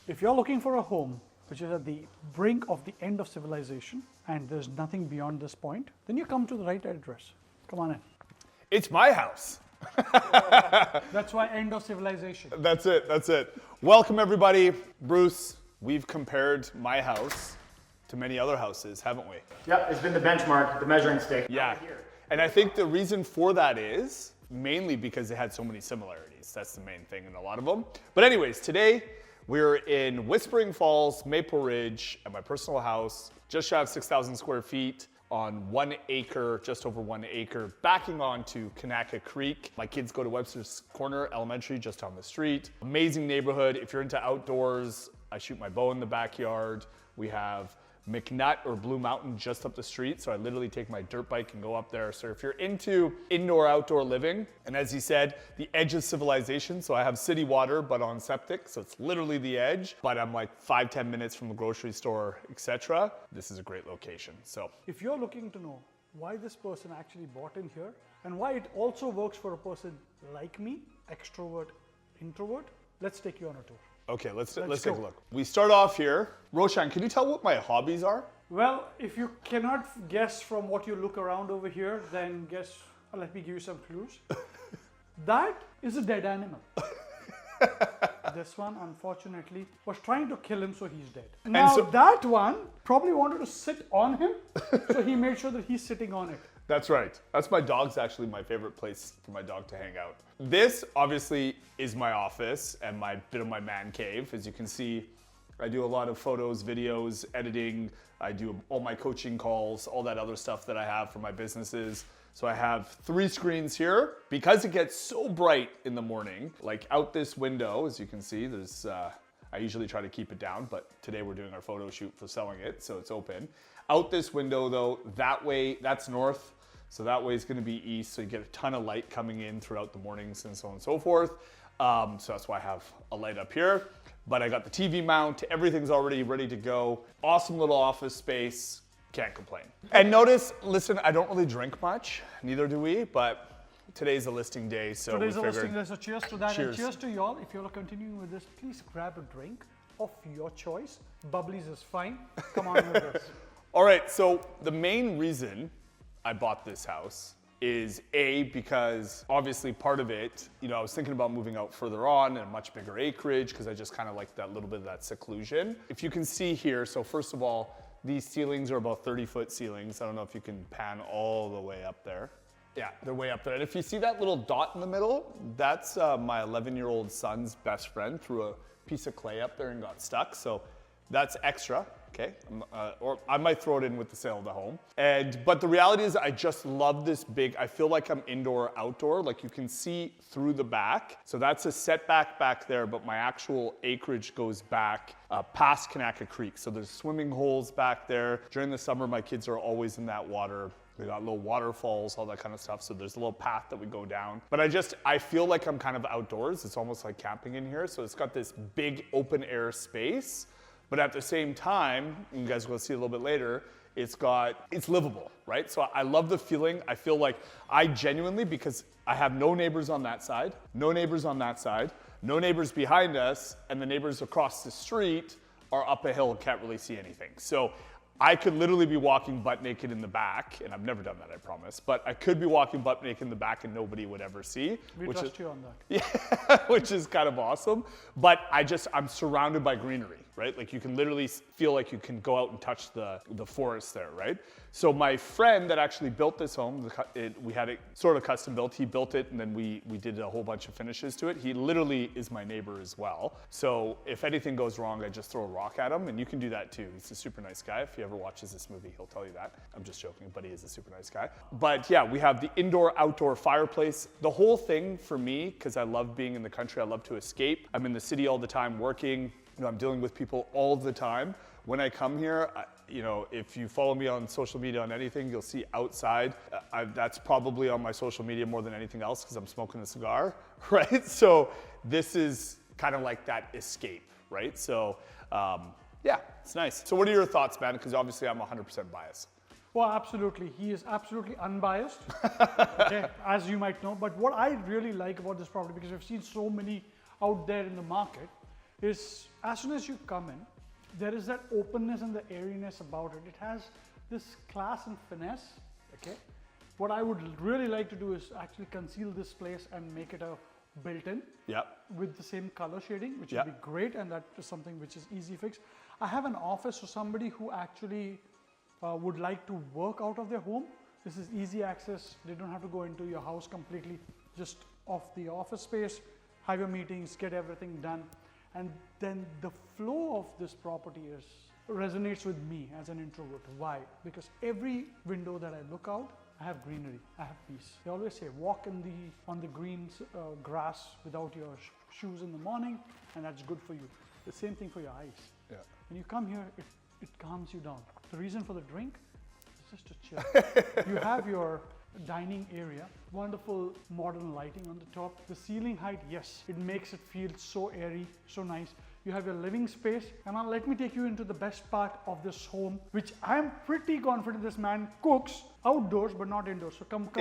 If you're looking for a home which is at the brink of the end of civilization and there's nothing beyond this point, then you come to the right address. Come on in. It's my house. That's why end of civilization. That's it. Welcome everybody. Bruce, we've compared my house to many other houses, haven't we? Yep, it's been the benchmark, the measuring stick. Yeah. And I think the reason for that is mainly because they had so many similarities. That's the main thing in a lot of them. But anyways, today we're in Whispering Falls, Maple Ridge, at my personal house, just shy of 6,000 square feet on 1 acre, just over 1 acre, backing onto Kanaka Creek. My kids go to Webster's Corner Elementary, just down the street. Amazing neighborhood. If you're into outdoors, I shoot my bow in the backyard. We have McNutt or Blue Mountain just up the street, so I literally take my dirt bike and go up there. So if you're into indoor outdoor living, and as he said, the edge of civilization, so I have city water but on septic, so it's literally the edge, but I'm like 5-10 minutes from the grocery store, etc. This is a great location. So If you're looking to know why this person actually bought in here and why it also works for a person like me, extrovert, introvert, let's take you on a tour. okay, let's take go. a look. We start off here. Roshan, can you tell what my hobbies are? Well, if you cannot guess from what you look around over here, then guess, let me give you some clues. That is a dead animal. This one, unfortunately, was trying to kill him, so he's dead. Now, so- that one probably wanted to sit on him, so he made sure that he's sitting on it. That's right. That's my dog's actually my favorite place for my dog to hang out. This obviously is my office and my bit of my man cave. As you can see, I do a lot of photos, videos, editing. I do all my coaching calls, all that other stuff that I have for my businesses. So I have 3 screens here. Because it gets so bright in the morning, like out this window, as you can see, there's, I usually try to keep it down, but today we're doing our photo shoot for selling it, so it's open. Out this window though, that way, that's north, so that way it's gonna be east, so you get a ton of light coming in throughout the mornings and so on and so forth. So that's why I have a light up here. But I got the TV mount, everything's already ready to go. Awesome little office space, can't complain. And notice, listen, I don't really drink much, neither do we, but today's a listing day, so Today's a we listing figured. day, so cheers to that. Cheers. And cheers to y'all. If you're continuing with this, please grab a drink of your choice. Bubblies is fine. Come on with this. All right, so the main reason I bought this house is because obviously part of it, I was thinking about moving out further on and a much bigger acreage because I just kind of like that little bit of that seclusion. If you can see here, so first of all, these ceilings are about 30-foot ceilings. I don't know if you can pan all the way up there. Yeah, they're way up there. And if you see that little dot in the middle, that's my 11-year-old son's best friend threw a piece of clay up there and got stuck. So that's extra, okay? Or I might throw it in with the sale of the home. But the reality is I just love this big, I feel like I'm indoor, outdoor, like you can see through the back. So that's a setback back there, but my actual acreage goes back past Kanaka Creek. So there's swimming holes back there. During the summer, my kids are always in that water. We got little waterfalls, all that kind of stuff. So there's a little path that we go down. But I feel like I'm kind of outdoors. It's almost like camping in here. So it's got this big open air space. But at the same time, and you guys will see a little bit later, it's livable, right? So I love the feeling. I feel like I genuinely, because I have no neighbors on that side, no neighbors on that side, no neighbors behind us, and the neighbors across the street are up a hill and can't really see anything. So I could literally be walking butt naked in the back, and I've never done that, I promise, but I could be walking butt naked in the back and nobody would ever see. We trust you on that. Yeah, which is kind of awesome. But I'm surrounded by greenery, right? Like you can literally feel like you can go out and touch the forest there, right? So my friend that actually built this home, we had it sort of custom built. He built it and then we did a whole bunch of finishes to it. He literally is my neighbor as well. So if anything goes wrong, I just throw a rock at him, and you can do that too. He's a super nice guy. If he ever watches this movie, he'll tell you that. I'm just joking, but he is a super nice guy. But yeah, we have the indoor-outdoor fireplace. The whole thing for me, because I love being in the country, I love to escape. I'm in the city all the time working. I'm dealing with people all the time. When I come here, if you follow me on social media on anything, you'll see outside. That's probably on my social media more than anything else because I'm smoking a cigar, right? So this is kind of like that escape, right? So yeah, it's nice. So what are your thoughts, man? Because obviously I'm 100% biased. Well, absolutely. He is absolutely unbiased, okay, as you might know. But what I really like about this property, because we've seen so many out there in the market, is as soon as you come in, there is that openness and the airiness about it. It has this class and finesse, okay? What I would really like to do is actually conceal this place and make it a built-in with the same color shading, which would be great, and that is something which is easy fix. I have an office, so somebody who actually would like to work out of their home, this is easy access. They don't have to go into your house completely, just off the office space, have your meetings, get everything done. And then the flow of this property resonates with me as an introvert. Why? Because every window that I look out, I have greenery, I have peace. They always say, walk on the green grass without your shoes in the morning, and that's good for you. The same thing for your eyes. Yeah. When you come here, it calms you down. The reason for the drink is just to chill. You have your dining area, wonderful modern lighting on the top. The ceiling height, yes, it makes it feel so airy, so nice. You have your living space, and now let me take you into the best part of this home, which I'm pretty confident this man cooks outdoors but not indoors. So come with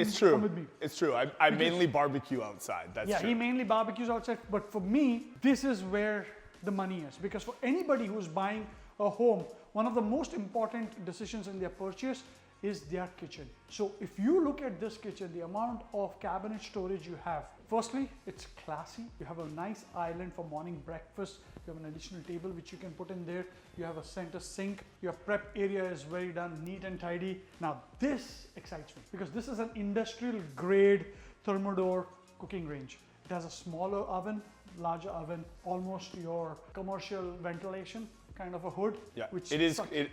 me. It's true. I mainly barbecue outside. That's true. He mainly barbecues outside, but for me, this is where the money is. Because for anybody who's buying a home, one of the most important decisions in their purchase is their kitchen. So if you look at this kitchen, the amount of cabinet storage you have, firstly, it's classy. You have a nice island for morning breakfast. You have an additional table which you can put in there. You have a center sink. Your prep area is very done, neat and tidy. Now this excites me because this is an industrial grade thermodor cooking range. It has a smaller oven, larger oven, almost your commercial ventilation kind of a hood. Yeah, which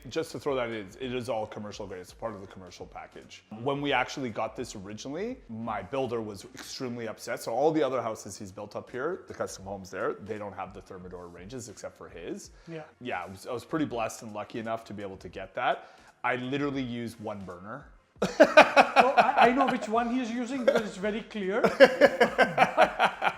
just to throw that in, it is all commercial grade. It's part of the commercial package. When we actually got this originally, my builder was extremely upset. So all the other houses he's built up here, the custom homes there, they don't have the thermidor ranges except for his. Yeah, I was pretty blessed and lucky enough to be able to get that. I literally use one burner. So I know which one he's using because it's very clear.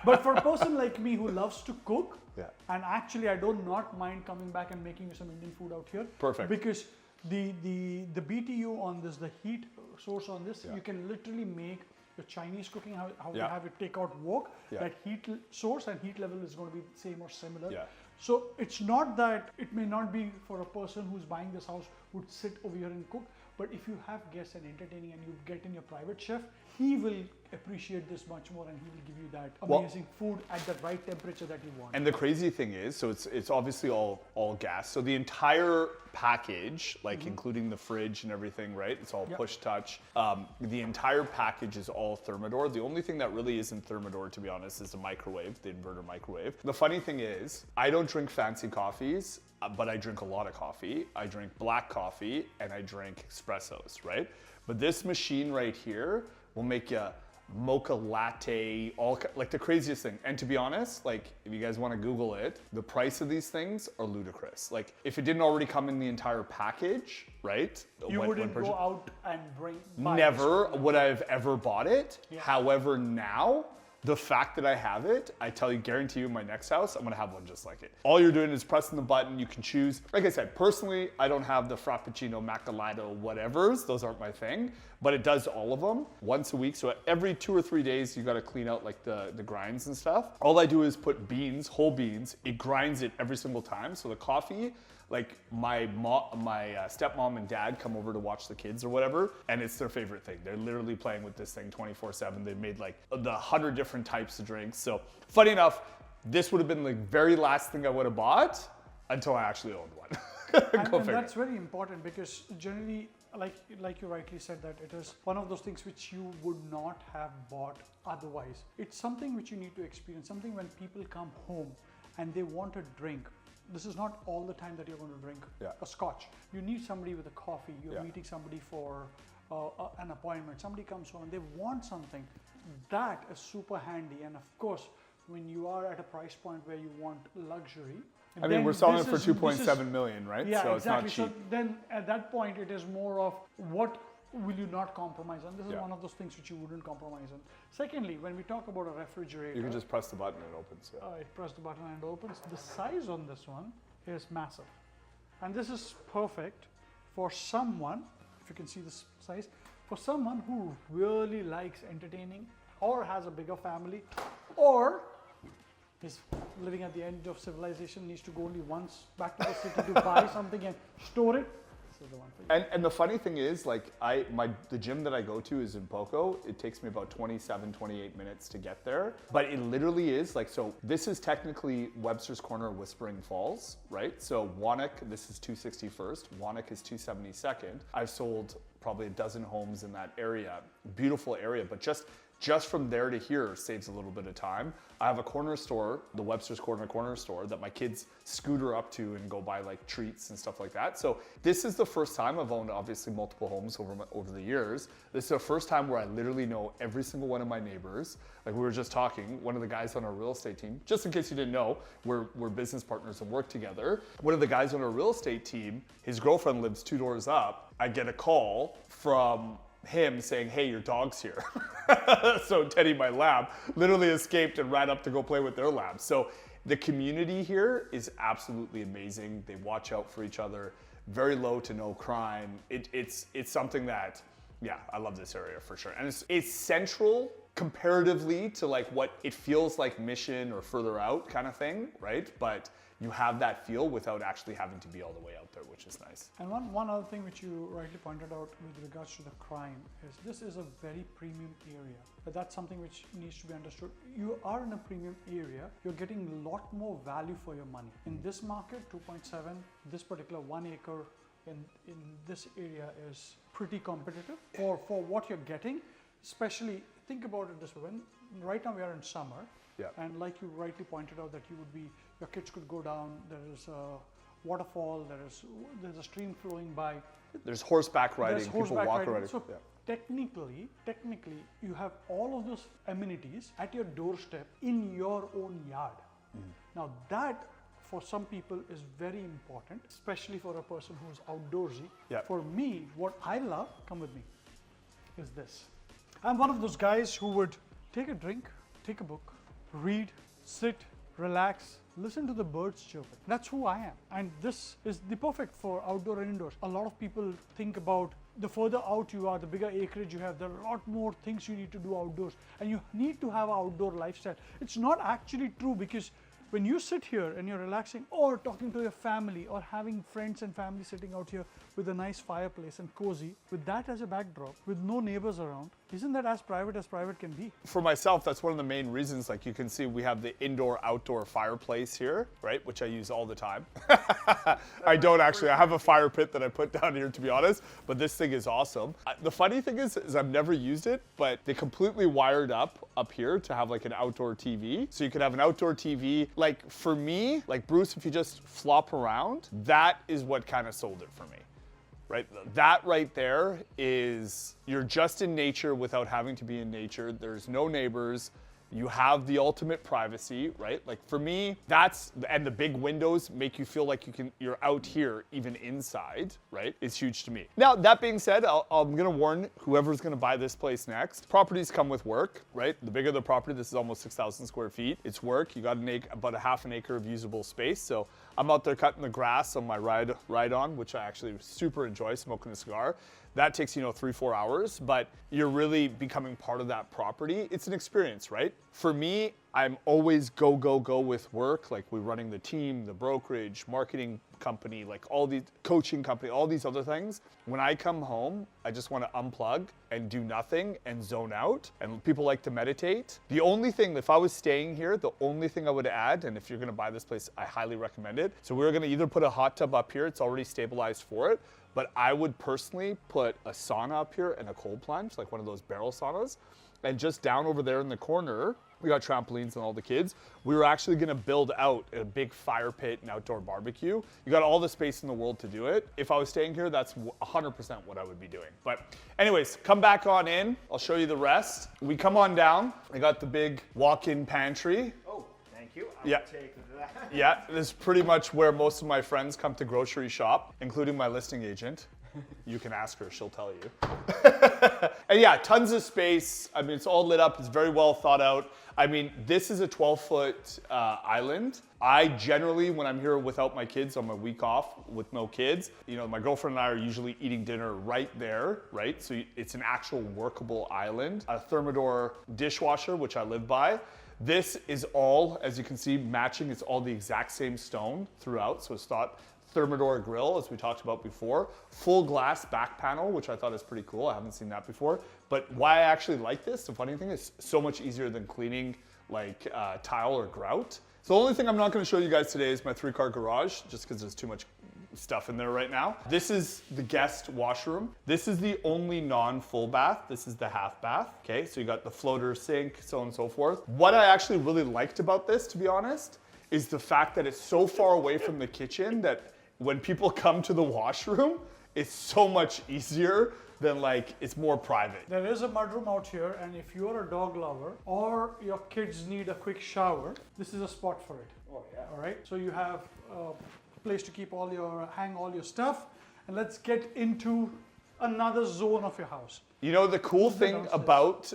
But for a person like me who loves to cook, and actually I do not mind coming back and making you some Indian food out here. Perfect. Because the BTU on this, the heat source on this, you can literally make the Chinese cooking, how you have it take out wok, that heat source and heat level is going to be the same or similar. So it's not that it may not be for a person who's buying this house would sit over here and cook, but if you have guests and entertaining and you get in your private chef, he will appreciate this much more and he will give you that amazing food at the right temperature that you want. And the crazy thing is, so it's obviously all gas. So the entire package, like including the fridge and everything, right? It's all push touch. The entire package is all thermidor. The only thing that really isn't thermidor, to be honest, is the microwave, the inverter microwave. The funny thing is, I don't drink fancy coffees, but I drink a lot of coffee. I drink black coffee and I drink espressos, right? But this machine right here will make you mocha latte, like the craziest thing. And to be honest, like if you guys want to Google it, the price of these things are ludicrous. Like if it didn't already come in the entire package, right? You wouldn't go out and buy Never would I have ever bought it. However, now, the fact that I have it, I tell you, guarantee you, my next house, I'm gonna have one just like it. All you're doing is pressing the button. You can choose. Like I said, personally, I don't have the Frappuccino, Macchiato, whatevers. Those aren't my thing. But it does all of them once a week. So every 2 or 3 days, you gotta clean out like the grinds and stuff. All I do is put beans, whole beans. It grinds it every single time. So the coffee, like my stepmom and dad come over to watch the kids or whatever, and it's their favorite thing. They're literally playing with this thing 24/7. They've made like the 100 different types of drinks. So funny enough, this would have been the very last thing I would have bought until I actually owned one. and that's very important because generally, like you rightly said, that it is one of those things which you would not have bought otherwise. It's something which you need to experience, something when people come home and they want a drink. This is not all the time that you're going to drink a scotch. You need somebody with a coffee. You're meeting somebody for an appointment. Somebody comes home and they want something. That is super handy. And of course, when you are at a price point where you want luxury, I mean, we're selling it for 2.7 million, right? Yeah, so exactly. It's not cheap. So then at that point, it is more of what will you not compromise on? This is one of those things which you wouldn't compromise on. Secondly, when we talk about a refrigerator, you can just press the button and it opens. I press the button and it opens. The size on this one is massive. And this is perfect for someone, if you can see this size, for someone who really likes entertaining or has a bigger family or is living at the end of civilization, needs to go only once back to the city to buy something and store it. This is the one for you. And the funny thing is, like, the gym that I go to is in Poco. It takes me about 27, 28 minutes to get there. But it literally is like, so this is technically Webster's Corner, Whispering Falls, right? So Wannock, this is 261st. Wannock is 272nd. I've sold probably a dozen homes in that area. Beautiful area, but just from there to here saves a little bit of time. I have a corner store, the Webster's corner store, that my kids scooter up to and go buy like treats and stuff like that. So this is the first time I've owned obviously multiple homes over the years. This is the first time where I literally know every single one of my neighbors. Like we were just talking, one of the guys on our real estate team, just in case you didn't know, we're business partners and work together. One of the guys on our real estate team, his girlfriend lives 2 doors up. I get a call from him saying, hey, your dog's here. So Teddy, my lab, literally escaped and ran up to go play with their lab. So the community here is absolutely amazing. They watch out for each other, very low to no crime. It's something that, yeah, I love this area for sure. And it's central comparatively to like what it feels like Mission or further out kind of thing, right? But you have that feel without actually having to be all the way out there, which is nice. And one other thing which you rightly pointed out with regards to the crime is this is a very premium area. But that's something which needs to be understood. You are in a premium area, you're getting a lot more value for your money. In this market, 2.7, this particular 1 acre in this area is pretty competitive for what you're getting. Especially, think about it this way, right now we are in summer. Yeah. And like you rightly pointed out that your kids could go down, there is a waterfall, there's a stream flowing by. There's horseback riding, people walk riding. So technically, you have all of those amenities at your doorstep in your own yard. Now that, for some people, is very important, especially for a person who's outdoorsy. Yeah. For me, what I love, come with me, is this. I'm one of those guys who would take a drink, take a book, read, sit, relax, listen to the birds chirping. That's who I am. And this is the perfect for outdoor and indoors. A lot of people think about the further out you are, the bigger acreage you have, there are a lot more things you need to do outdoors. And you need to have an outdoor lifestyle. It's not actually true, because when you sit here and you're relaxing or talking to your family or having friends and family sitting out here with a nice fireplace and cozy, with that as a backdrop, with no neighbors around, isn't that as private can be? For myself, that's one of the main reasons. Like you can see, we have the indoor-outdoor fireplace here, right? Which I use all the time. I don't actually. I have a fire pit that I put down here, to be honest, but this thing is awesome. The funny thing is I've never used it, but they completely wired up here to have like an outdoor TV. So you could have an outdoor TV. Like for me, like Bruce, if you just flop around, that is what kind of sold it for me. Right? That right there is, you're just in nature without having to be in nature. There's no neighbors. You have the ultimate privacy, right? Like for me, and the big windows make you feel like you're out here, even inside, right? It's huge to me. Now, that being said, I'm gonna warn whoever's gonna buy this place next, properties come with work, right? The bigger the property, this is almost 6,000 square feet, it's work. You got about a half an acre of usable space. So I'm out there cutting the grass on my ride on, which I actually super enjoy, smoking a cigar. That takes, 3-4 hours, but you're really becoming part of that property. It's an experience, right? For me, I'm always go with work. Like we're running the team, the brokerage, marketing company, like all these coaching company, all these other things. When I come home, I just want to unplug and do nothing and zone out. And people like to meditate. The only thing, if I was staying here, the only thing I would add, and if you're going to buy this place, I highly recommend it. So we're going to either put a hot tub up here. It's already stabilized for it. But I would personally put a sauna up here and a cold plunge, like one of those barrel saunas. And just down over there in the corner, we got trampolines and all the kids. We were actually gonna build out a big fire pit and outdoor barbecue. You got all the space in the world to do it. If I was staying here, that's 100% what I would be doing. But anyways, come back on in. I'll show you the rest. We come on down. I got the big walk-in pantry. Oh, thank you. I'll take that. Yeah, this is pretty much where most of my friends come to grocery shop, including my listing agent. You can ask her, she'll tell you. And yeah, tons of space. I mean, it's all lit up. It's very well thought out. I mean, this is a 12-foot island. I generally, when I'm here without my kids on my week off with no kids, my girlfriend and I are usually eating dinner right there, right? So it's an actual workable island. A Thermador dishwasher, which I live by. This is all, as you can see, matching. It's all the exact same stone throughout. So it's thought Thermidor grill, as we talked about before. Full glass back panel, which I thought is pretty cool. I haven't seen that before. But why I actually like this, the funny thing is so much easier than cleaning like tile or grout. So the only thing I'm not going to show you guys today is my 3-car garage, just because there's too much stuff in there right now. This is the guest washroom. This is the only non-full bath. This is the half bath. Okay, so you got the floater sink, so on and so forth. What I actually really liked about this, to be honest, is the fact that it's so far away from the kitchen that when people come to the washroom, it's so much easier than like, it's more private. There is a mudroom out here, and if you're a dog lover or your kids need a quick shower, this is a spot for it. Oh, yeah. All right, so you have a place to keep hang all your stuff, and let's get into another zone of your house. You know, the cool thing downstairs. about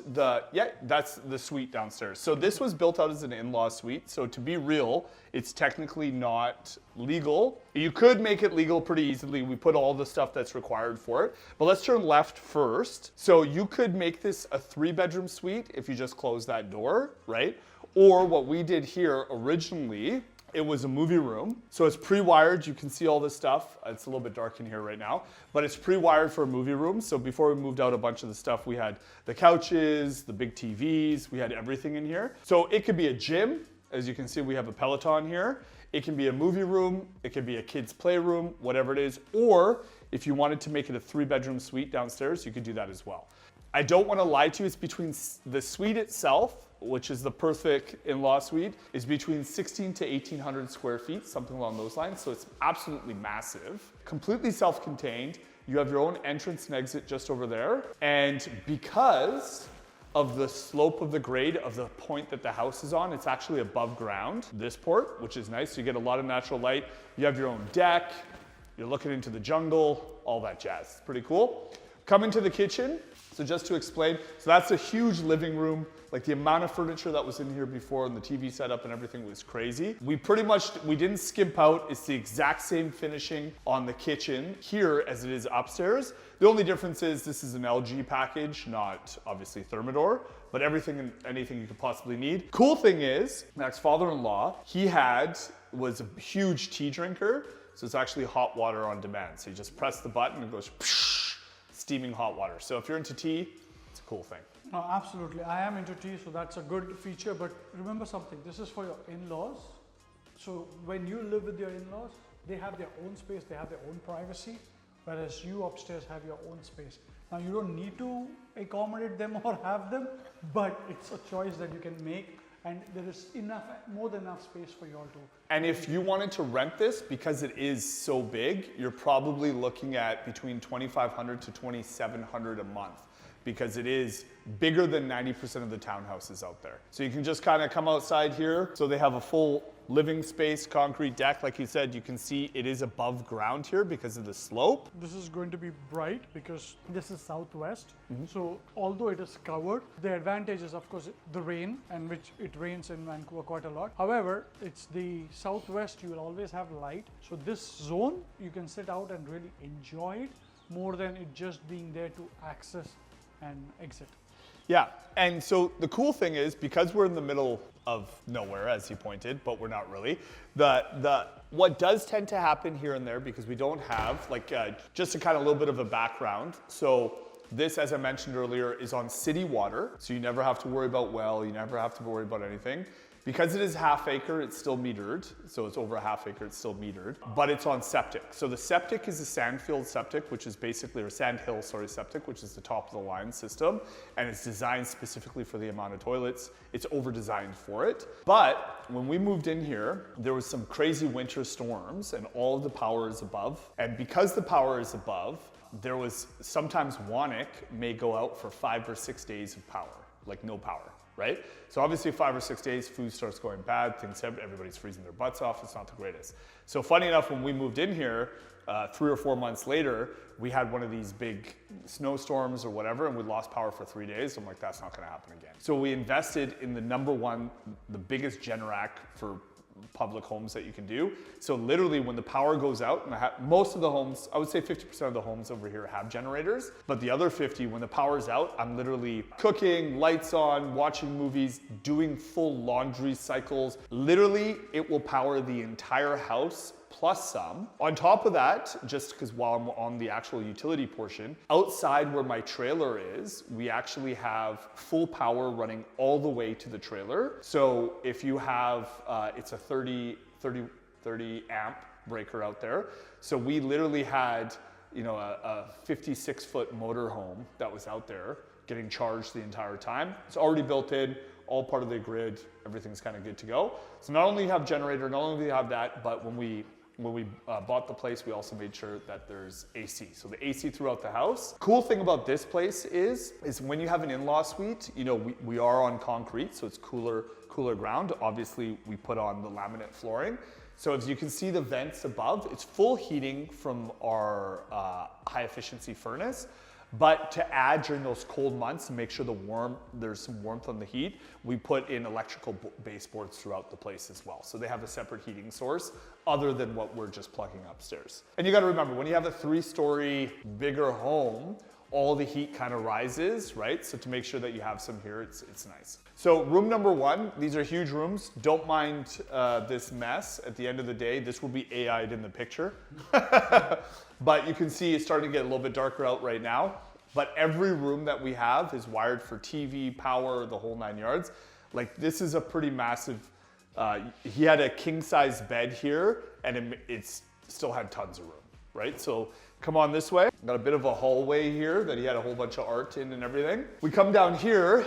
that's the suite downstairs. So this was built out as an in-law suite. So to be real, it's technically not legal. You could make it legal pretty easily. We put all the stuff that's required for it. But let's turn left first. So you could make this a 3-bedroom suite if you just close that door, right? Or what we did here originally, it was a movie room. So it's pre-wired. You can see all this stuff. It's a little bit dark in here right now, but it's pre-wired for a movie room. So before we moved out a bunch of the stuff, we had the couches, the big TVs, we had everything in here. So it could be a gym. As you can see, we have a Peloton here. It can be a movie room. It could be a kid's playroom, whatever it is. Or if you wanted to make it a 3-bedroom suite downstairs, you could do that as well. I don't want to lie to you. It's between the suite itself, which is the perfect in-law suite, is between 16 to 1,800 square feet, something along those lines. So it's absolutely massive, completely self-contained. You have your own entrance and exit just over there. And because of the slope of the grade of the point that the house is on, it's actually above ground, this port, which is nice. So you get a lot of natural light. You have your own deck. You're looking into the jungle, all that jazz. It's pretty cool. Come into the kitchen. So just to explain, so that's a huge living room. Like the amount of furniture that was in here before and the TV setup and everything was crazy. We didn't skimp out. It's the exact same finishing on the kitchen here as it is upstairs. The only difference is this is an LG package, not obviously Thermidor, but everything and anything you could possibly need. Cool thing is, Mac's father-in-law, was a huge tea drinker. So it's actually hot water on demand. So you just press the button and it goes steaming hot water. So if you're into tea, it's a cool thing. No, absolutely. I am into tea, so that's a good feature. But remember something, this is for your in-laws. So when you live with your in-laws, they have their own space, they have their own privacy, whereas you upstairs have your own space. Now you don't need to accommodate them or have them, but it's a choice that you can make, and there is more than enough space for you all to. And if you wanted to rent this, because it is so big, you're probably looking at between $2,500 to $2,700 a month, because it is bigger than 90% of the townhouses out there. So you can just kind of come outside here. So they have a full living space, concrete deck. Like you said, you can see it is above ground here because of the slope. This is going to be bright because this is southwest. So although it is covered, the advantage is of course the rain, and which it rains in Vancouver quite a lot. However, it's the southwest, you will always have light. So this zone, you can sit out and really enjoy it more than it just being there to access and exit. Yeah, and so the cool thing is, because we're in the middle of nowhere, as you pointed, but we're not really, what does tend to happen here and there, because we don't have, just a kind of little bit of a background. So this, as I mentioned earlier, is on city water, so you never have to worry about well, you never have to worry about anything. Because it is half acre, it's still metered. So it's over a half acre, it's still metered, but it's on septic. So the septic is a sandfield septic, which is basically, or sandhill, septic, which is the top of the line system. And it's designed specifically for the amount of toilets. It's over-designed for it. But when we moved in here, there was some crazy winter storms and all of the power is above. And because the power is above, there was sometimes Wanik may go out for 5 or 6 days of power, like no power. Right? So obviously 5 or 6 days, food starts going bad, everybody's freezing their butts off, it's not the greatest. So funny enough, when we moved in here, 3 or 4 months later, we had one of these big snowstorms or whatever, and we lost power for 3 days. I'm like, that's not gonna happen again. So we invested in the biggest Generac for public homes that you can do. So literally when the power goes out, and most of the homes, I would say 50% of the homes over here have generators, but the other 50, when the power is out, I'm literally cooking, lights on, watching movies, doing full laundry cycles. Literally, it will power the entire house plus some. On top of that, just because while I'm on the actual utility portion, outside where my trailer is, we actually have full power running all the way to the trailer. So if you have, it's a 30 amp breaker out there. So we literally had, you know, a 56-foot motor home that was out there getting charged the entire time. It's already built in, all part of the grid, everything's kind of good to go. So not only you have generator, not only do you have that, but when we bought the place, we also made sure that there's AC. So the AC throughout the house. Cool thing about this place is when you have an in-law suite, you know, we are on concrete, so it's cooler ground. Obviously, we put on the laminate flooring. So as you can see the vents above, it's full heating from our high efficiency furnace. But to add during those cold months and make sure there's some warmth on the heat, we put in electrical baseboards throughout the place as well. So they have a separate heating source other than what we're just plugging upstairs. And you gotta remember, when you have a 3-story bigger home, all the heat kind of rises, right? So to make sure that you have some here, it's nice. So room number 1, these are huge rooms. Don't mind this mess. At the end of the day, this will be AI'd in the picture. But you can see it's starting to get a little bit darker out right now. But every room that we have is wired for TV, power, the whole 9 yards. Like this is a pretty massive, he had a king size bed here and it's still had tons of room, right? So come on this way. Got a bit of a hallway here that he had a whole bunch of art in and everything. We come down here,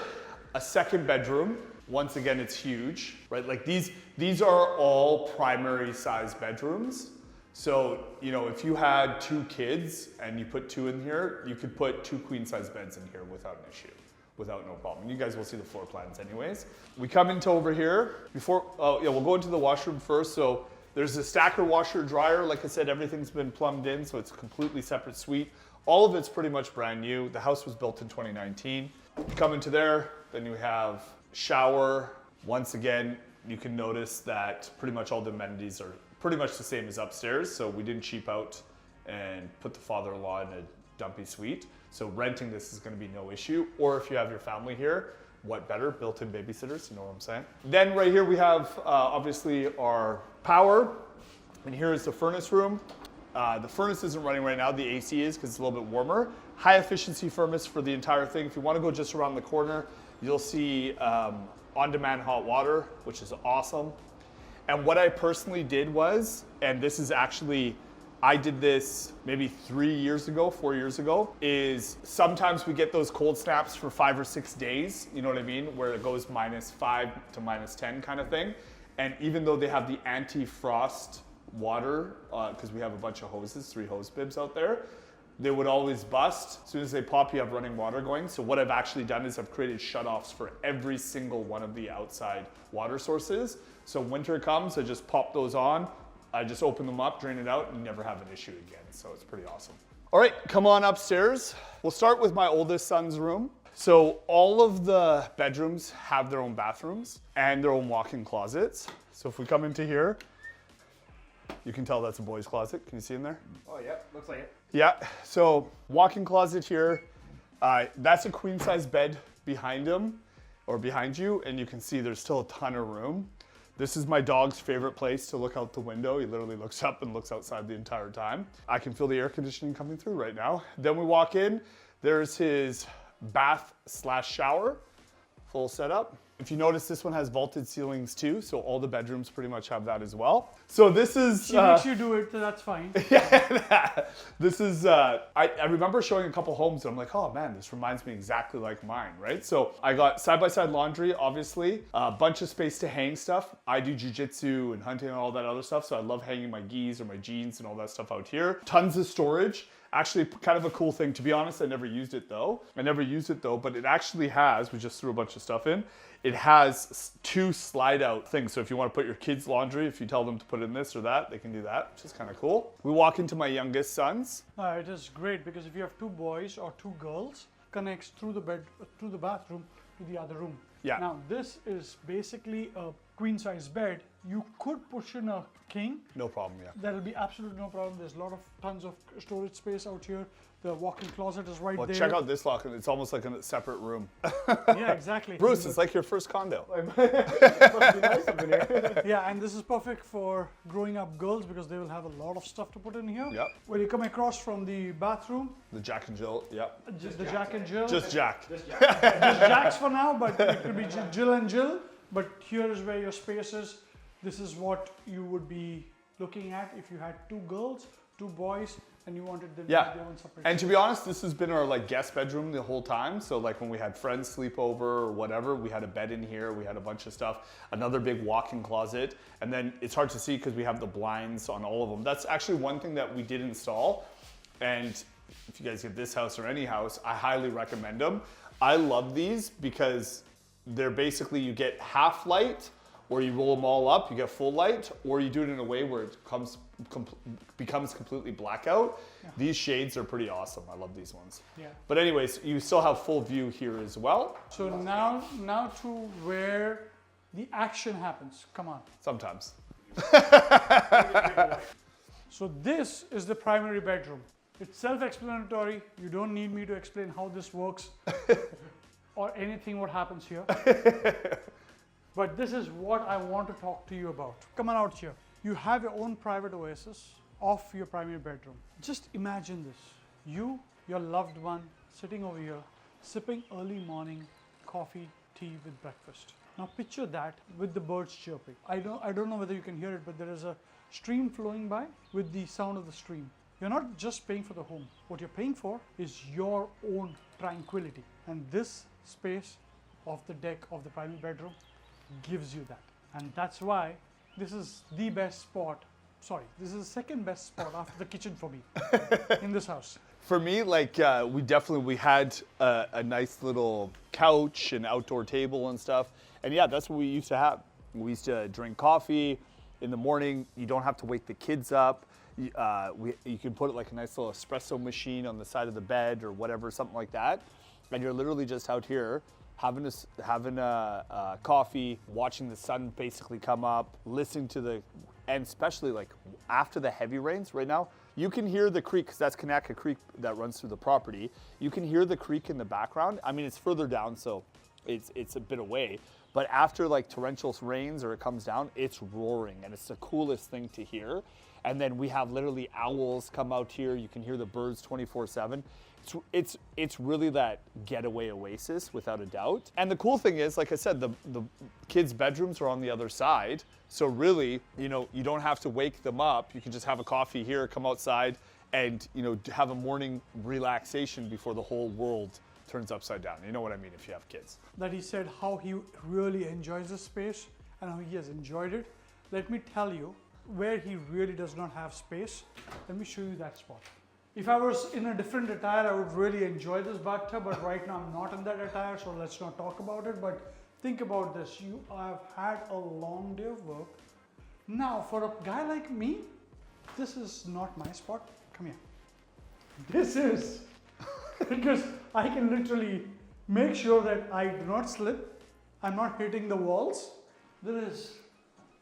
a second bedroom. Once again, it's huge, right? Like these are all primary size bedrooms. So, you know, if you had 2 kids and you put 2 in here, you could put 2 queen size beds in here without an issue, without no problem. You guys will see the floor plans anyways. We come into over here we'll go into the washroom first. So there's a stacker washer dryer. Like I said, everything's been plumbed in, so it's a completely separate suite. All of it's pretty much brand new. The house was built in 2019. You come into there, then you have shower. Once again, you can notice that pretty much all the amenities are pretty much the same as upstairs. So we didn't cheap out and put the father-in-law in a dumpy suite. So renting this is gonna be no issue. Or if you have your family here, what better, built-in babysitters, you know what I'm saying? Then right here we have obviously our power. And here is the furnace room. The furnace isn't running right now, the AC is because it's a little bit warmer. High efficiency furnace for the entire thing. If you wanna go just around the corner, you'll see on-demand hot water, which is awesome. And what I personally did was, and this is actually, I did this maybe 4 years ago, is sometimes we get those cold snaps for 5 or 6 days, you know what I mean? Where it goes -5 to -10 kind of thing. And even though they have the anti-frost water, because we have a bunch of hoses, 3 hose bibs out there, they would always bust. As soon as they pop, you have running water going. So what I've actually done is I've created shutoffs for every single one of the outside water sources. So winter comes, I just pop those on, I just open them up, drain it out, and you never have an issue again. So it's pretty awesome. All right, come on upstairs. We'll start with my oldest son's room. So all of the bedrooms have their own bathrooms and their own walk-in closets. So if we come into here, you can tell that's a boy's closet. Can you see in there? Oh, yeah, looks like it. Yeah, so walk-in closet here. That's a queen size bed behind him or behind you, and you can see there's still a ton of room. This is my dog's favorite place to look out the window. He literally looks up and looks outside the entire time. I can feel the air conditioning coming through right now. Then we walk in, there's his bath/shower, full setup. If you notice, this one has vaulted ceilings too, so all the bedrooms pretty much have that as well. So this is... She makes you do it, so that's fine. Yeah, this is, I remember showing a couple homes and I'm like, oh man, this reminds me exactly like mine, right? So I got side-by-side laundry, obviously, a bunch of space to hang stuff. I do jujitsu and hunting and all that other stuff, so I love hanging my gis or my jeans and all that stuff out here. Tons of storage. Actually, kind of a cool thing. To be honest, I never used it though, but it actually has, we just threw a bunch of stuff in, it has 2 slide out things. So if you want to put your kids' laundry, if you tell them to put in this or that, they can do that, which is kind of cool. We walk into my youngest son's. It is great because if you have 2 boys or 2 girls, connects through the bathroom to the other room. Yeah. Now this is basically a queen size bed You could push in a king. No problem, yeah. That'll be absolutely no problem. There's tons of storage space out here. The walk-in closet is right Well, there. check out this lock. It's almost like a separate room. Yeah, exactly. Bruce, it's like your first condo. Must be nice up in here. Yeah, and this is perfect for growing up girls because they will have a lot of stuff to put in here. Yep. When you come across from the bathroom, The Jack and Jill, yep. just the Jack and Jill. Just Jack. Just Jacks for now, but it could be Jill and Jill. But here is where your space is. This is what you would be looking at if you had 2 girls, 2 boys, and you wanted them to Yeah. have their own separate. And to be honest, this has been our like guest bedroom the whole time. So like when we had friends sleep over or whatever, we had a bed in here, we had a bunch of stuff, another big walk-in closet. And then it's hard to see because we have the blinds on all of them. That's actually one thing that we did install. And if you guys get this house or any house, I highly recommend them. I love these because they're basically, you get half light, or you roll them all up, you get full light, or you do it in a way where it becomes completely blackout. Yeah. These shades are pretty awesome. I love these ones. Yeah. But anyways, you still have full view here as well. So now to where the action happens. Come on. Sometimes. So this is the primary bedroom. It's self-explanatory. You don't need me to explain how this works or anything what happens here. But this is what I want to talk to you about. Come on out here. You have your own private oasis of your primary bedroom. Just imagine this. You, your loved one, sitting over here, sipping early morning coffee, tea with breakfast. Now picture that with the birds chirping. I don't know whether you can hear it, but there is a stream flowing by with the sound of the stream. You're not just paying for the home. What you're paying for is your own tranquility. And this space of the deck of the primary bedroom gives you that. And that's why this is the best spot. Sorry, this is the second best spot after the kitchen for me in this house. For me, like we had a nice little couch and outdoor table and stuff. And yeah, that's what we used to have. We used to drink coffee in the morning. You don't have to wake the kids up. You can put like a nice little espresso machine on the side of the bed or whatever, something like that. And you're literally just out here having a coffee, watching the sun basically come up, listening to and especially like after the heavy rains right now, you can hear the creek, because that's Kanaka Creek that runs through the property. You can hear the creek in the background. I mean, it's further down, so it's a bit away. But after like torrential rains or it comes down, it's roaring, and it's the coolest thing to hear. And then we have literally owls come out here. You can hear the birds 24/7. It's really that getaway oasis without a doubt. And the cool thing is, like I said, the kids' bedrooms are on the other side. So really, you don't have to wake them up. You can just have a coffee here, come outside, and have a morning relaxation before the whole world turns upside down. You know what I mean if you have kids. That he said how he really enjoys this space and how he has enjoyed it. Let me tell you where he really does not have space. Let me show you that spot. If I was in a different attire, I would really enjoy this bathtub, but right now I'm not in that attire, so let's not talk about it. But think about this. You have had a long day of work. Now, for a guy like me, this is not my spot. Come here. This is because I can literally make sure that I do not slip. I'm not hitting the walls. There is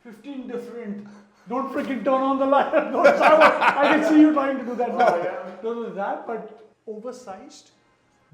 15 different. Don't freaking turn on the light. Don't shower. I can see you trying to do that now. Don't do that, but oversized,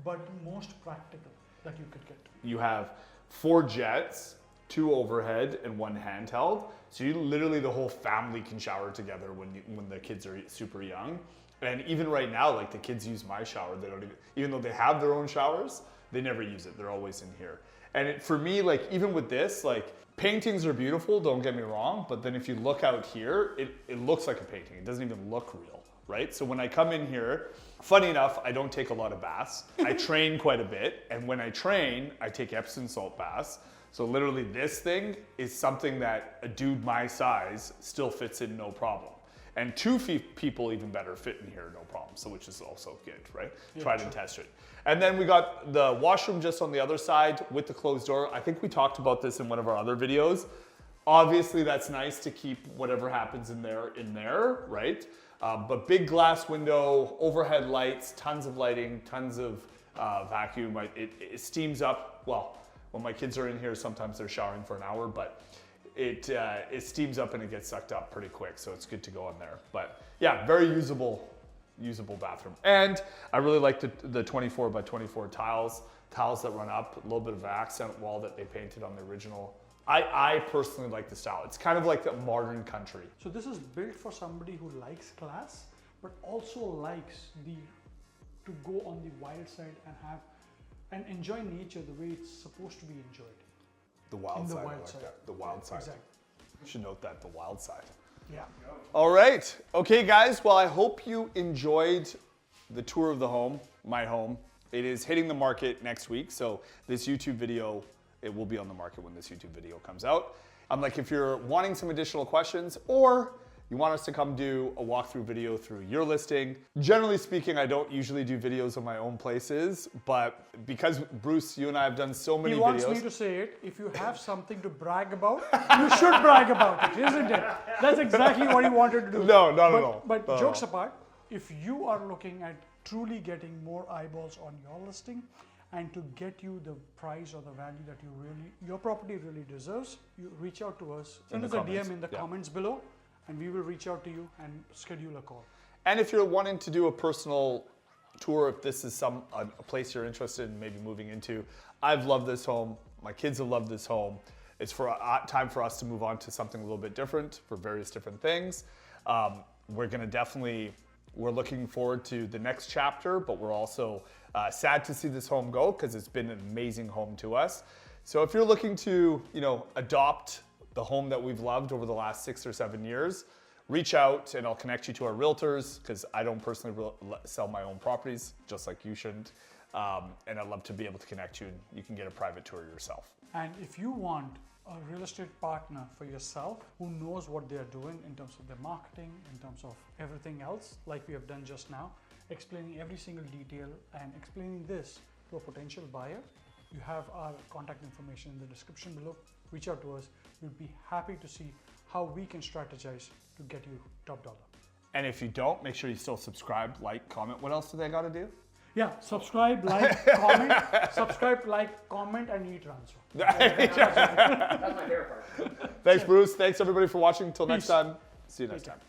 but most practical that you could get. You have 4 jets, 2 overhead, and 1 handheld. So you literally, the whole family can shower together when the kids are super young. And even right now, like the kids use my shower. They don't even though they have their own showers, they never use it. They're always in here. And for me, like even with this, like paintings are beautiful, don't get me wrong. But then if you look out here, it looks like a painting. It doesn't even look real, right? So when I come in here, funny enough, I don't take a lot of baths. I train quite a bit. And when I train, I take Epsom salt baths. So literally this thing is something that a dude my size still fits in no problem. And 2 people even better fit in here, no problem. So which is also good, right? Yeah, Tried and tested. And then we got the washroom just on the other side with the closed door. I think we talked about this in one of our other videos. Obviously that's nice to keep whatever happens in there, right? But big glass window, overhead lights, tons of lighting, tons of vacuum. It steams up. Well, when my kids are in here, sometimes they're showering for an hour, but it steams up and it gets sucked up pretty quick, so it's good to go in there. But yeah, very usable bathroom. And I really like the 24 by 24 tiles that run up, a little bit of accent wall that they painted on the original. I personally like the style. It's kind of like the modern country. So this is built for somebody who likes class, but also likes to go on the wild side and enjoy nature the way it's supposed to be enjoyed. The wild side. I like side. that. The wild side. Exactly. You should note that, the wild side. Yeah. All right. Okay, guys. Well, I hope you enjoyed the tour of the home, my home. It is hitting the market next week, so this YouTube video, it will be on the market when this YouTube video comes out. If you're wanting some additional questions or you want us to come do a walkthrough video through your listing. Generally speaking, I don't usually do videos of my own places, but because Bruce, you and I have done so many videos. He wants me to say it. If you have something to brag about, you should brag about it, isn't it? That's exactly what he wanted to do. No, not at all. But jokes apart, if you are looking at truly getting more eyeballs on your listing and to get you the price or the value that your property really deserves, you reach out to us. Send us a DM in the comments below, and we will reach out to you and schedule a call. And if you're wanting to do a personal tour, if this is a place you're interested in maybe moving into, I've loved this home. My kids have loved this home. It's time for us to move on to something a little bit different for various different things. We're looking forward to the next chapter, but we're also sad to see this home go because it's been an amazing home to us. So if you're looking to, adopt the home that we've loved over the last 6 or 7 years, reach out and I'll connect you to our realtors because I don't personally sell my own properties, just like you shouldn't. And I'd love to be able to connect you and you can get a private tour yourself. And if you want a real estate partner for yourself who knows what they're doing in terms of their marketing, in terms of everything else, like we have done just now, explaining every single detail and explaining this to a potential buyer, you have our contact information in the description below. Reach out to us. We'd be happy to see how we can strategize to get you top dollar. And if you don't, make sure you still subscribe, like, comment. What else do they got to do? Yeah, subscribe, like, comment, and e-transfer. That's my favorite part. Thanks, Bruce. Thanks, everybody, for watching. Until next Peace. time. See you next time.